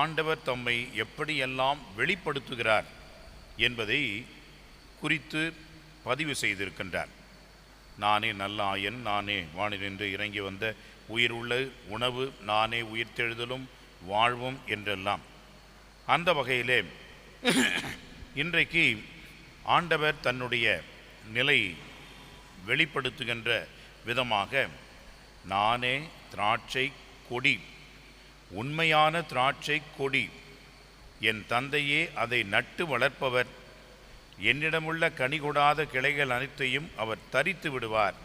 ஆண்டவர் தம்மை எப்படியெல்லாம் வெளிப்படுத்துகிறார் என்பதை குறித்து பதிவு செய்திருக்கின்றார். நானே நல்ல ஆயன், நானே வானிலிருந்து இறங்கி வந்த உயிருள்ள உணவு, நானே உயிர்த்தெழுதலும் வாழ்வும் என்றெல்லாம். அந்த வகையிலே இன்றைக்கு ஆண்டவர் தன்னுடைய நிலை வெளிப்படுத்துகின்ற விதமாக, நானே திராட்சை கொடி, உண்மையான திராட்சை கொடி, என் தந்தையே அதை நட்டு வளர்ப்பவர், என்னிடமுள்ள கனி கொடாத கிளைகள் அனைத்தையும் அவர் தரித்து விடுவார்,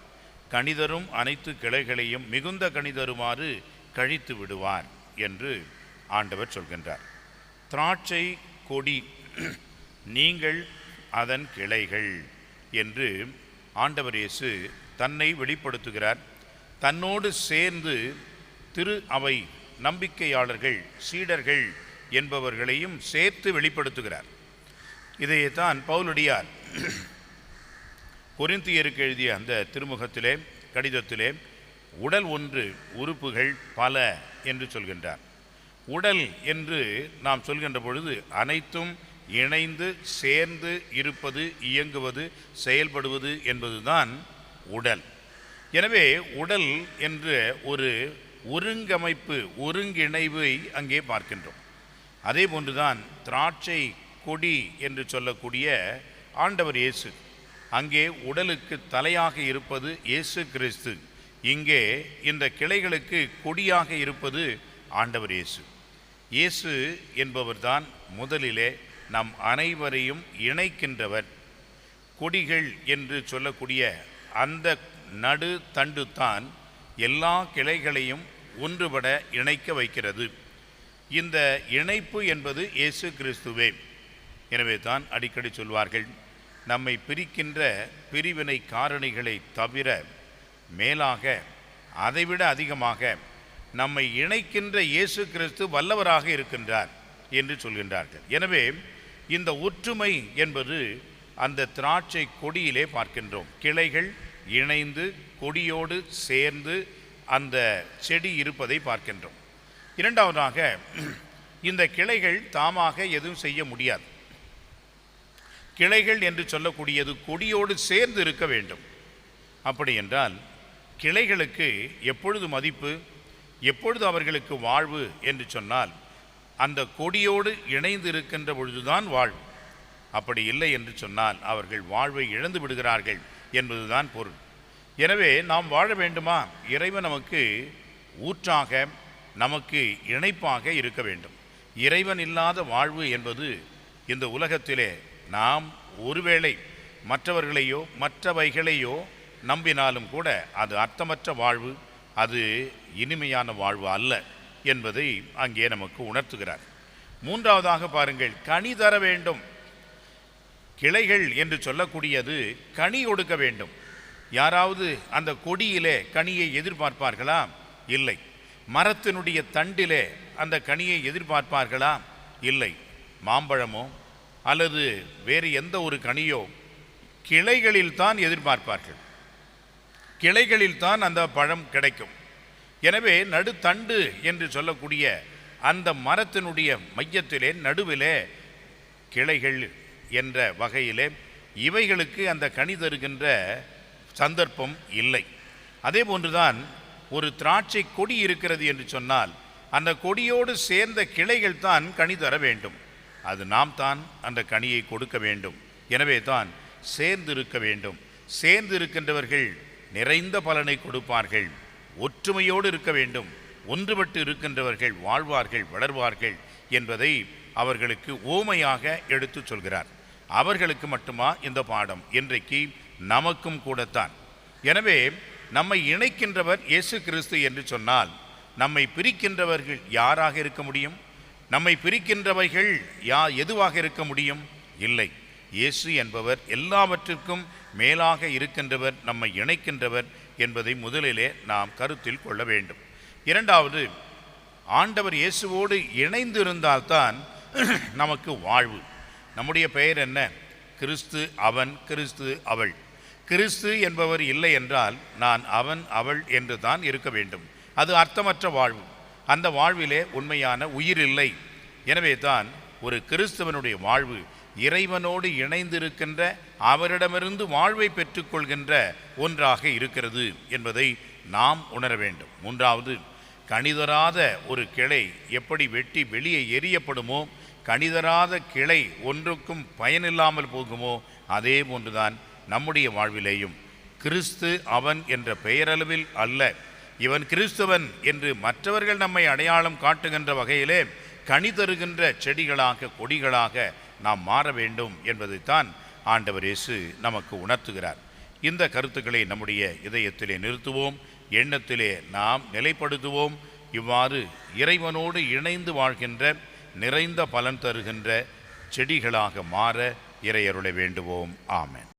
கனிதரும் அனைத்து கிளைகளையும் மிகுந்த கனிதருமாறு கழித்து விடுவார் என்று ஆண்டவர் சொல்கின்றார். திராட்சை கொடி, நீங்கள் அதன் கிளைகள் என்று ஆண்டவர் இயேசு தன்னை வெளிப்படுத்துகிறார். தன்னோடு சேர்ந்து திரு அவை நம்பிக்கையாளர்கள், சீடர்கள் என்பவர்களையும் சேர்த்து வெளிப்படுத்துகிறார். இதைத்தான் பவுலடியார் கொரிந்தியருக்கு எழுதிய அந்த திருமுகத்திலே, கடிதத்திலே, உடல் ஒன்று உறுப்புகள் பல என்று சொல்கின்றார். உடல் என்று நாம் சொல்கின்ற பொழுது அனைத்தும் இணைந்து சேர்ந்து இருப்பது, இயங்குவது, செயல்படுவது என்பதுதான் உடல். எனவே உடல் என்ற ஒரு ஒருங்கமைப்பு, ஒருங்கிணைவை அங்கே பார்க்கின்றோம். அதே போன்றுதான் திராட்சை கொடி என்று சொல்லக்கூடிய ஆண்டவர் இயேசு. அங்கே உடலுக்கு தலையாக இருப்பது இயேசு கிறிஸ்து. இங்கே இந்த கிளைகளுக்கு கொடியாக இருப்பது ஆண்டவர் இயேசு. இயேசு என்பவர்தான் முதலிலே நம் அனைவரையும் இணைக்கின்றவர். கொடிகள் என்று சொல்லக்கூடிய அந்த நடு தண்டு தான் எல்லா கிளைகளையும் ஒன்றுபட இணைக்க வைக்கிறது. இந்த இணைப்பு என்பது இயேசு கிறிஸ்துவே. எனவே தான் அடிக்கடி சொல்வார்கள், நம்மை பிரிக்கின்ற பிரிவினை காரணிகளை தவிர மேலாக, அதைவிட அதிகமாக நம்மை இணைக்கின்ற இயேசு கிறிஸ்து வல்லவராக இருக்கின்றார் என்று சொல்கின்றார்கள். எனவே இந்த ஒற்றுமை என்பது அந்த திராட்சை கொடியிலே பார்க்கின்றோம். கிளைகள் இணைந்து கொடியோடு சேர்ந்து அந்த செடி இருப்பதை பார்க்கின்றோம். இரண்டாவதாக, இந்த கிளைகள் தாமாக எதுவும் செய்ய முடியாது. கிளைகள் என்று சொல்லக்கூடியது கொடியோடு சேர்ந்து இருக்க வேண்டும். அப்படி என்றால் கிளைகளுக்கு எப்பொழுது மதிப்பு, எப்பொழுது அவர்களுக்கு வாழ்வு என்று சொன்னால், அந்த கொடியோடு இணைந்து இருக்கின்ற பொழுதுதான் வாழ்வு. அப்படி இல்லை என்று சொன்னால் அவர்கள் வாழ்வை இழந்து விடுகிறார்கள் என்பதுதான் பொருள். எனவே நாம் வாழ வேண்டுமா? இறைவன் நமக்கு ஊற்றாக, நமக்கு இணைப்பாக இருக்க வேண்டும். இறைவன் இல்லாத வாழ்வு என்பது இந்த உலகத்திலே நாம் ஒருவேளை மற்றவர்களையோ மற்றவைகளையோ நம்பினாலும் கூட அது அர்த்தமற்ற வாழ்வு, அது இனிமையான வாழ்வு அல்ல என்பதை அங்கே நமக்கு உணர்த்துகிறார். மூன்றாவதாக பாருங்கள், கனி தர வேண்டும். கிளைகள் என்று சொல்லக்கூடியது கனி கொடுக்க வேண்டும். யாராவது அந்த கொடியிலே கனியை எதிர்பார்ப்பார்களா? இல்லை. மரத்தினுடைய தண்டிலே அந்த கனியை எதிர்பார்ப்பார்களா? இல்லை. மாம்பழமோ அல்லது வேறு எந்த ஒரு கனியோ கிளைகளில் தான் எதிர்பார்ப்பார்கள். கிளைகளில் தான் அந்த பழம் கிடைக்கும். எனவே நடுத்தண்டு என்று சொல்லக்கூடிய அந்த மரத்தினுடைய மையத்திலே, நடுவிலே கிளைகள் என்ற வகையிலே இவைகளுக்கு அந்த கனி தருகின்ற சந்தர்ப்பம் இல்லை. அதே போன்றுதான் ஒரு திராட்சை கொடி இருக்கிறது என்று சொன்னால் அந்த கொடியோடு சேர்ந்த கிளைகள் தான் கனி தர வேண்டும். அது நாம் தான் அந்த கனியை கொடுக்க வேண்டும். எனவே தான் சேர்ந்து இருக்க வேண்டும். சேர்ந்து இருக்கின்றவர்கள் நிறைந்த பலனை கொடுப்பார்கள். ஒற்றுமையோடு இருக்க வேண்டும். ஒன்றுபட்டு இருக்கின்றவர்கள் வாழ்வார்கள், வளர்வார்கள் என்பதை அவர்களுக்கு ஓமையாக எடுத்து சொல்கிறார். அவர்களுக்கு மட்டுமா இந்த பாடம்? இன்றைக்கு நமக்கும் கூடத்தான். எனவே நம்மை இணைக்கின்றவர் இயேசு கிறிஸ்து என்று சொன்னால் நம்மை பிரிக்கின்றவர்கள் யாராக இருக்க முடியும்? நம்மை பிரிக்கின்றவைகள் எதுவாக இருக்க முடியும்? இல்லை. இயேசு என்பவர் எல்லாவற்றிற்கும் மேலாக இருக்கின்றவர், நம்மை இணைக்கின்றவர் என்பதை முதலிலே நாம் கருத்தில் கொள்ள வேண்டும். இரண்டாவது, ஆண்டவர் இயேசுவோடு இணைந்து இருந்தால்தான் நமக்கு வாழ்வு. நம்முடைய பெயர் என்ன? கிறிஸ்து அவன், கிறிஸ்து அவள். கிறிஸ்து என்பவர் இல்லை என்றால் நான் அவன் அவள் என்று தான் இருக்க வேண்டும். அது அர்த்தமற்ற வாழ்வு. அந்த வாழ்விலே உண்மையான உயிர் இல்லை எனவே தான் ஒரு கிறிஸ்தவனுடைய வாழ்வு இறைவனோடு இணைந்திருக்கின்ற, அவரிடமிருந்து வாழ்வை பெற்றுக்கொள்கின்ற ஒன்றாக இருக்கிறது என்பதை நாம் உணர வேண்டும். மூன்றாவது, கனிதராத ஒரு கிளை எப்படி வெட்டி வெளியே எரியப்படுமோ, கனிதராத கிளை ஒன்றுக்கும் பயனில்லாமல் போகுமோ, அதே போன்றுதான் நம்முடைய வாழ்விலேயும் கிறிஸ்து அவன் என்ற பெயரளவில் அல்ல, இவன் கிறிஸ்தவன் என்று மற்றவர்கள் நம்மை அடையாளம் காட்டுகின்ற வகையிலே கனி தருகின்ற செடிகளாக, கொடிகளாக நாம் மாற வேண்டும் என்பதைத்தான் ஆண்டவர் இயேசு நமக்கு உணர்த்துகிறார். இந்த கருத்துக்களை நம்முடைய இதயத்திலே நிறுத்துவோம், எண்ணத்திலே நாம் நிலைப்படுத்துவோம். இவ்வாறு இறைவனோடு இணைந்து வாழ்கின்ற, நிறைந்த பலன் தருகின்ற செடிகளாக மாற இறையருளை வேண்டுவோம். ஆமென்.